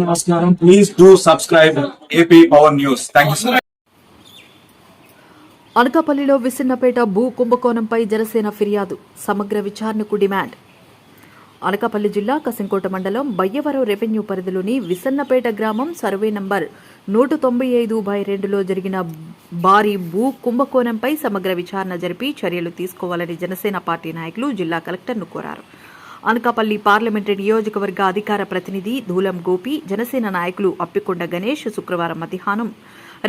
నమస్కారం. Please do subscribe AP power news. Thank you so much. అనకాపల్లిలో విసిన్నపేట భూ కుంభకోణంపై జనసేన ఫిర్యాదు, సమగ్ర విచారణకు డిమాండ్. అనకాపల్లి జిల్లా కసింకోట మండలం బయ్యవరం రెవెన్యూ పరిధిలోని విసన్నపేట గ్రామం సర్వే నంబర్ 195/2లో జరిగిన భారీ భూ కుంభకోణంపై సమగ్ర విచారణ జరిపి చర్యలు తీసుకోవాలని జనసేన పార్టీ నాయకులు జిల్లా కలెక్టర్ను కోరారు. అనకాపల్లి పార్లమెంటరీ నియోజకవర్గ అధికార ప్రతినిధి దూలం గోపి, జనసేన నాయకులు అప్పికొండ గణేష్ శుక్రవారం మధ్యాహ్నం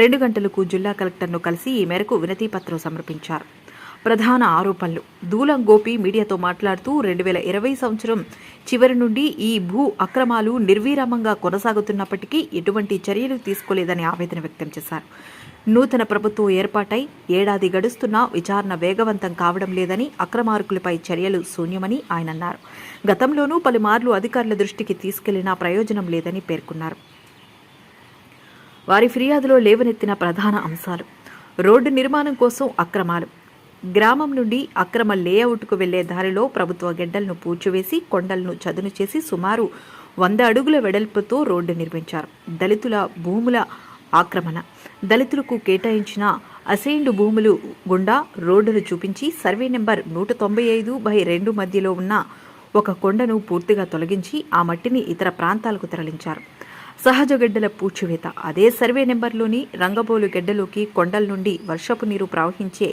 2 గంటలకు జిల్లా కలెక్టర్ను కలిసి ఈ మేరకు వినతిపత్రం సమర్పించారు. ప్రధాన ఆరోపణలు: దూలం గోపి మీడియాతో మాట్లాడుతూ 2020 సంవత్సరం చివరి నుండి ఈ భూ అక్రమాలు నిర్విరామంగా కొనసాగుతున్నప్పటికీ ఎటువంటి చర్యలు తీసుకోలేదని ఆవేదన వ్యక్తం చేశారు. నూతన ప్రభుత్వం ఏర్పాటై ఏడాది గడుస్తున్నా విచారణ వేగవంతం కావడం లేదని, అక్రమార్కులపై చర్యలు శూన్యమని ఆయన అన్నారు. గతంలోనూ పలుమార్లు అధికారుల దృష్టికి తీసుకెళ్లినా ప్రయోజనం లేదని పేర్కొన్నారు. వారి ఫిర్యాదులో లేవనెత్తిన ప్రధాన అంశాలు: రోడ్డు నిర్మాణం కోసం అక్రమాలు, గ్రామం నుండి అక్రమ లేఅవుట్కు వెళ్లే దారిలో ప్రభుత్వ గెడ్డలను పూడ్చివేసి కొండలను చదును చేసి సుమారు 100 అడుగుల వెడల్పుతో రోడ్డు నిర్మించారు. దళితుల భూముల ఆక్రమణ, దళితులకు కేటాయించిన అసైన్డ్ భూములు గుండా రోడ్డును చూపించి సర్వే నెంబర్ 195/2 మధ్యలో ఉన్న ఒక కొండను పూర్తిగా తొలగించి ఆ మట్టిని ఇతర ప్రాంతాలకు తరలించారు. సహజ గడ్డల పూడ్చివేత, అదే సర్వే నెంబర్లోని రంగబోలు గెడ్డలోకి కొండల నుండి వర్షపు నీరు ప్రవహించే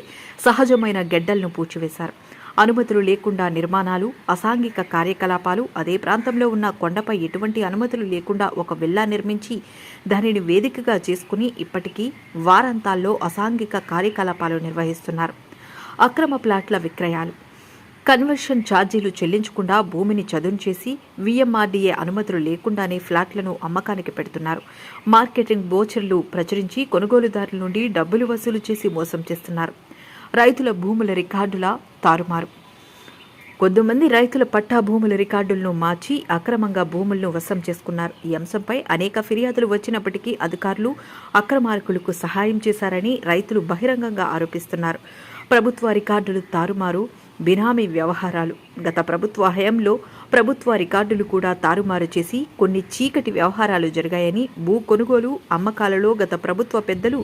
సహజమైన గెడ్డలను పూడ్చివేశారు. అనుమతులు లేకుండా నిర్మాణాలు, అసాంఘిక కార్యకలాపాలు, అదే ప్రాంతంలో ఉన్న కొండపై ఎటువంటి అనుమతులు లేకుండా ఒక విల్లా నిర్మించి దానిని వేదికగా చేసుకుని ఇప్పటికీ వారాంతాల్లో అసాంఘిక కార్యకలాపాలు నిర్వహిస్తున్నారు. అక్రమ ప్లాట్ల విక్రయాలు, కన్వర్షన్ ఛార్జీలు చెల్లించకుండా భూమిని చదును చేసి వీఎంఆర్డీఏ అనుమతులు లేకుండానే ఫ్లాట్లను అమ్మకానికి పెడుతున్నారు. మార్కెటింగ్ బోచర్లు ప్రచురించి కొనుగోలుదారుల నుండి డబ్బులు వసూలు చేసి మోసం చేస్తున్నారు. రైతుల భూముల రికార్డుల తారుమారు, కొద్దిమంది రైతుల పట్టా భూముల రికార్డులను మార్చి అక్రమంగా భూములను వశం చేసుకున్నారు. ఈ అంశంపై అనేక ఫిర్యాదులు వచ్చినప్పటికీ అధికారులు అక్రమార్కులకు సహాయం చేశారని రైతులు బహిరంగంగా ఆరోపిస్తున్నారు. ప్రభుత్వ రికార్డులు తారుమారు, బినామీ వ్యవహారాలు, గత ప్రభుత్వ హయాంలో ప్రభుత్వ రికార్డులు కూడా తారుమారు చేసి కొన్ని చీకటి వ్యవహారాలు జరిగాయని, భూ కొనుగోలు అమ్మకాలలో గత ప్రభుత్వ పెద్దలు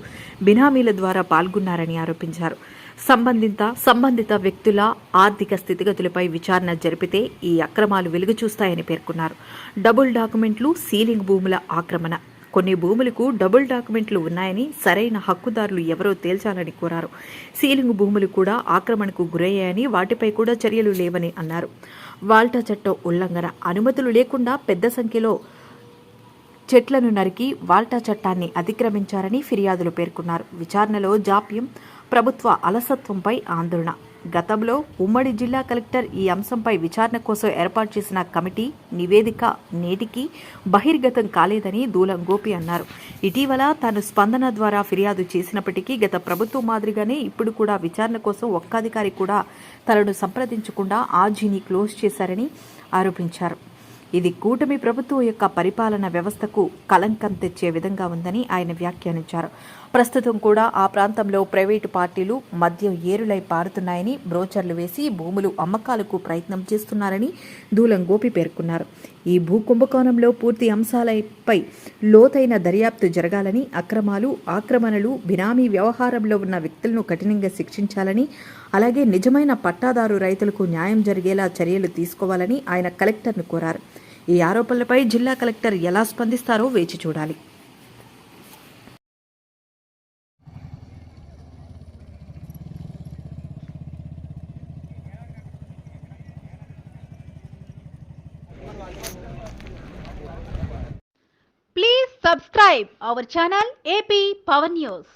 బినామీల ద్వారా పాల్గొన్నారని ఆరోపించారు. సంబంధిత వ్యక్తుల ఆర్థిక స్థితిగతులపై విచారణ జరిపితే ఈ అక్రమాలు వెలుగు చూస్తాయని పేర్కొన్నారు. డబుల్ డాక్యుమెంట్లు, సీలింగ్ భూముల ఆక్రమణ, కొన్ని భూములకు డబుల్ డాక్యుమెంట్లు ఉన్నాయని, సరైన హక్కుదారులు ఎవరో తేల్చాలని కోరారు. సీలింగ్ భూములు కూడా ఆక్రమణకు గురయ్యాయని, వాటిపై కూడా చర్యలు లేవని అన్నారు. వాల్టా చట్టం ఉల్లంఘన, అనుమతులు లేకుండా పెద్ద సంఖ్యలో చెట్లను నరికి వాల్టా చట్టాన్ని అతిక్రమించారని ఫిర్యాదులు పేర్కొన్నారు. విచారణలో జాప్యం, ప్రభుత్వ అలసత్వంపై ఆందోళన. గతంలో ఉమ్మడి జిల్లా కలెక్టర్ ఈ అంశంపై విచారణ కోసం ఏర్పాటు చేసిన కమిటీ నివేదిక నేటికి బహిర్గతం కాలేదని దూలం గోపి అన్నారు. ఇటీవల తాను స్పందన ద్వారా ఫిర్యాదు చేసినప్పటికీ గత ప్రభుత్వం మాదిరిగానే ఇప్పుడు కూడా విచారణ కోసం ఒక్క అధికారి కూడా తనను సంప్రదించకుండా ఆర్జీని క్లోజ్ చేశారని ఆరోపించారు. ఇది కూటమి ప్రభుత్వం యొక్క పరిపాలన వ్యవస్థకు కలంకం తెచ్చే విధంగా ఉందని ఆయన వ్యాఖ్యానించారు. ప్రస్తుతం కూడా ఆ ప్రాంతంలో ప్రైవేటు పార్టీలు మద్యం ఏరులై పారుతున్నాయని, బ్రోచర్లు వేసి భూములు అమ్మకాలకు ప్రయత్నం చేస్తున్నారని దూలం గోపి పేర్కొన్నారు. ఈ భూ కుంభకోణంలో పూర్తి అంశాలపై లోతైన దర్యాప్తు జరగాలని, ఆక్రమణలు, బినామీ వ్యవహారంలో ఉన్న వ్యక్తులను కఠినంగా శిక్షించాలని, అలాగే నిజమైన పట్టాదారు రైతులకు న్యాయం జరిగేలా చర్యలు తీసుకోవాలని ఆయన కలెక్టర్ను కోరారు. ఈ ఆరోపణలపై జిల్లా కలెక్టర్ ఎలా స్పందిస్తారో వేచి చూడాలి. Please subscribe our channel AP Power News.